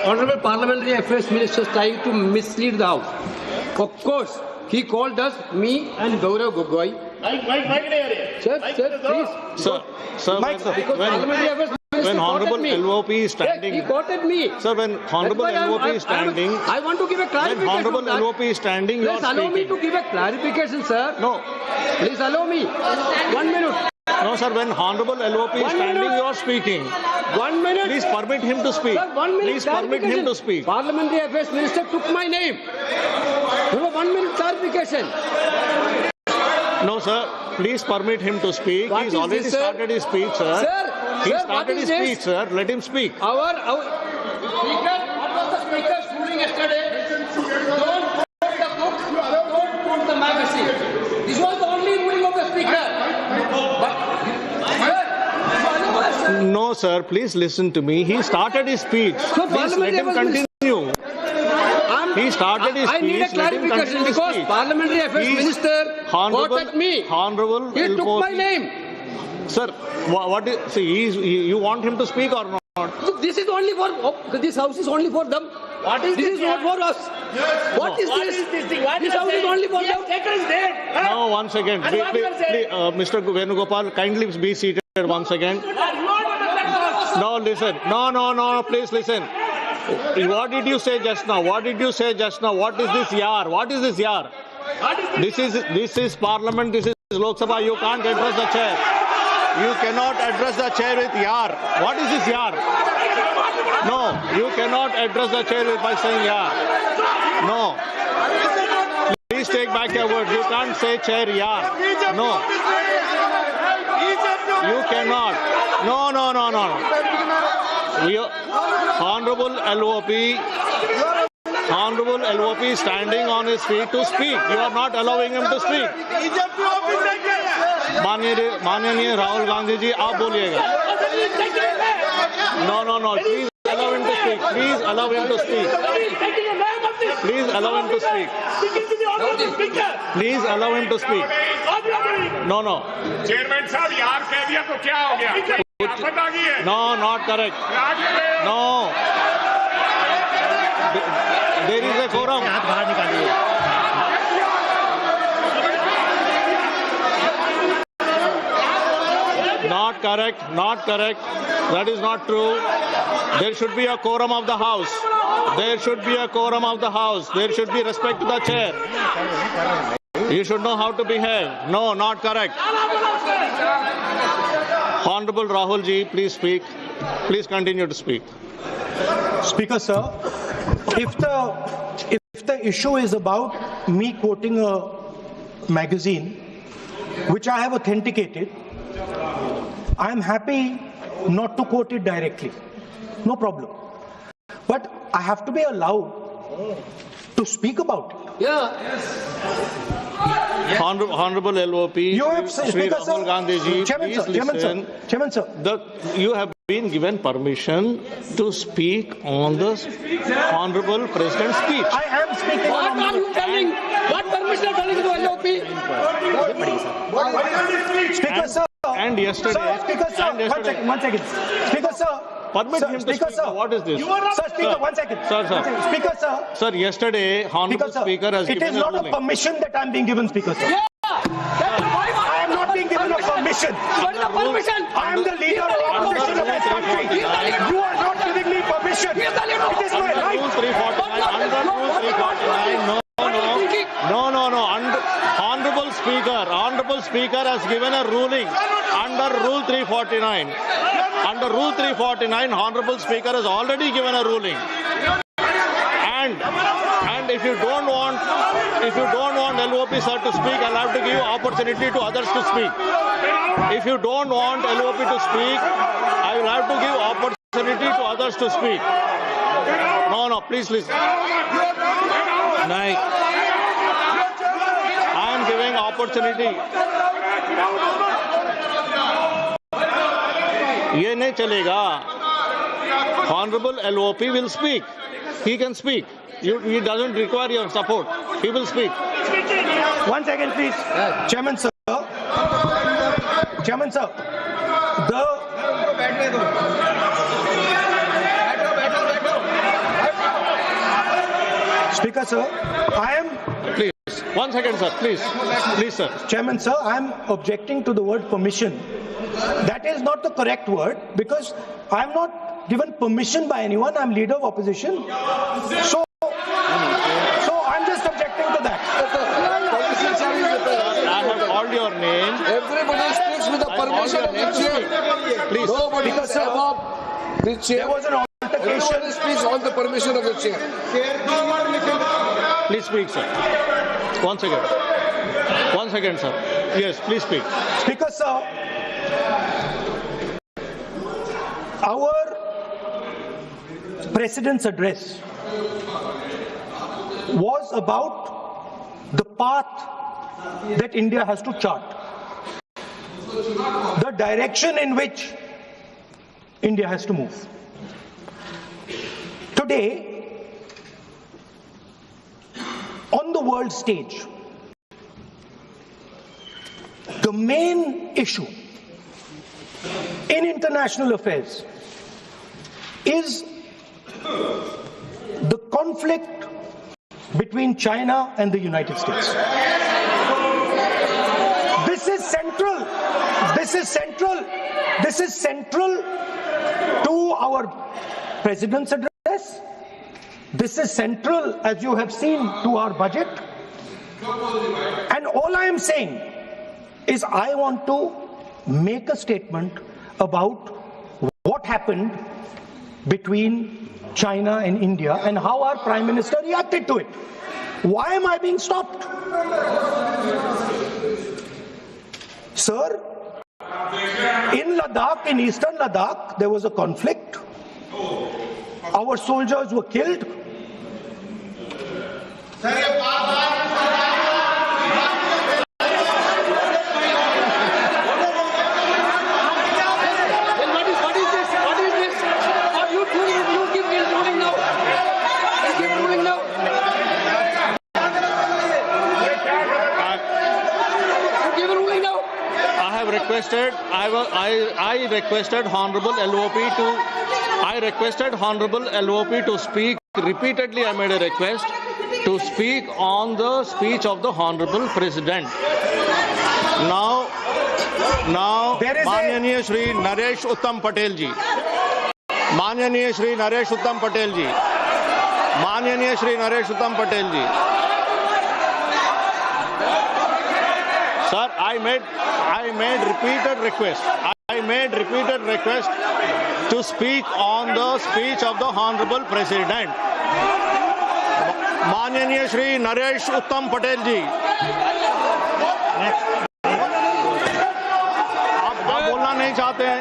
Honorable Parliamentary Affairs Minister trying to mislead the House. Of course, he called us, me and Gaurav Gogoi. Sir, please. Sir, when Honorable LOP is standing, he quoted me. Sir, when Honorable LOP is standing, I want to give a clarification. when Honorable LOP is standing, you are Please allow me speaking. to give a clarification, sir. No, Please allow me. 1 minute. no, sir. When Honorable LOP is 1 standing, minute. you are speaking. 1 minute. Please permit him to speak. Sir, 1 minute. Please permit him to speak. Parliamentary Affairs Minister took my name. No, 1 minute clarification. No, sir. Please permit him to speak. What He's is already this, sir? started his speech, sir. He Sir, what started is his this? speech, sir. Let him speak. Our Speaker, what was the Speaker's ruling yesterday? Don't quote the book, don't quote the magazine. This was the only ruling of the Speaker. No, sir. Please listen to me. He started his speech. So Please let him Parliamentary continue. He started his I need a speech. Let him clarification continue his because speech. Parliamentary Affairs He's Minister quoted me. Honorable He took LOP. my name. Sir, what is, see, you want him to speak or not? So this is only for, this house is only for them. What is This this is not for us. What is What this? is this thing? What This you are house is saying? only for He them. has taken his name. No, one second. And what you are saying? Mr. Venugopal, kindly be seated once again. You are not understanding. No, listen. No, please listen. What did you say just now? What did you say just now? What is this yar? What is this yar? What is this? This is Parliament. This is Lok Sabha. You can't address the chair. You cannot address the chair with yar. What is this yar? No, you cannot address the chair by saying yar. No. Please take back your words. You can't say chair yar. No. You cannot. No. Honorable LOP is standing on his feet to speak. You are not allowing him to speak. माननीय राहुल गांधी जी आप बोलिएगा. No. Please allow him to speak. Please allow him to speak. Please allow him to speak. Please allow him to speak. No. Chairman साहब यार कह दिया तो क्या हो गया? आफत आ गई है? No, not correct. No. There is a quorum. Not correct. That is not true. There should be a quorum of the House. There should be a quorum of the House. There should be respect to the chair. You should know how to behave. No, not correct. Honorable Rahul ji, please speak. Please continue to speak. Speaker, sir, if the issue is about me quoting a magazine, which I have authenticated, I am happy not to quote it directly. No problem. But I have to be allowed to speak about it. Yeah. Honorable LOP, You have, Shri Speaker, Rahul sir, Gandhi ji, Chairman, please sir, Chairman, sir, listen. Chairman, sir. You have been given permission to speak on the Honorable President's speech. I am speaking. What are you telling? What permission are telling to LOP? Speaker, sir. And yesterday, Sir, Speaker, sir. and yesterday, One second. Speaker, sir. permit Sir, him to Speaker, speak. sir. What is this? Sir, Speaker, Sir. 1 second. Sir. 1 second. Speaker, sir. Sir, yesterday, Honorable Speaker, Speaker sir. has It given is a not a ruling. permission that I am being given, Speaker, sir. I am not being given a permission. What is the permission? I am the leader of opposition of this country. You are not giving me permission. It is my Under right. Rule 349, under Rule 349, no. Honorable Speaker has given a ruling under Rule 349. Under Rule 349, Honorable Speaker has already given a ruling. And if you don't want LOP sir to speak, I'll have to give you opportunity to others to speak. If you don't want LOP to speak, I will have to give opportunity to others to speak. No, please listen. I am giving opportunity. ये नहीं चलेगा. Honorable LOP will speak. He can speak. He doesn't require your support. He will speak. 1 second, please. Chairman, sir. Chairman, sir. Speaker, sir, I am, Please, 1 second, sir. Please, sir. Chairman, sir, I am objecting to the word permission. That is not the correct word because I am not given permission by anyone. I am leader of opposition. So I'm just objecting to that. I have called your name. Everybody speaks with the permission of the chair. Please. Nobody Because, is sir, above the chair. There was an altercation. Everybody speaks on the permission of the chair. Please speak, sir. 1 second. 1 second, sir. Yes, please speak. Speaker, sir, our President's address was about the path that India has to chart, the direction in which India has to move. Today, on the world stage, the main issue in international affairs is the conflict between China and the United States. This is central. This is central. This is central to our President's address. This is central, as you have seen, to our budget. And all I am saying is I want to make a statement about what happened between China and India and how our Prime Minister reacted to it. Why am I being stopped? Sir, in Ladakh, in eastern Ladakh, there was a conflict. Our soldiers were killed. Then what is this? What is this? Are you give ruling now? You give ruling now? You give a ruling now? I have requested, I requested Honorable LOP to speak. Repeatedly I made a request to speak on the speech of the Honorable President. Now, There is a- माननीय श्री नरेश उत्तम पटेल जी, माननीय श्री नरेश उत्तम पटेल जी, माननीय श्री नरेश उत्तम पटेल जी. Sir, I made repeated request. I made repeated request to speak on the speech of the Honorable President. माननीय श्री नरेश उत्तम पटेल जी. आप बोलना नहीं चाहते हैं.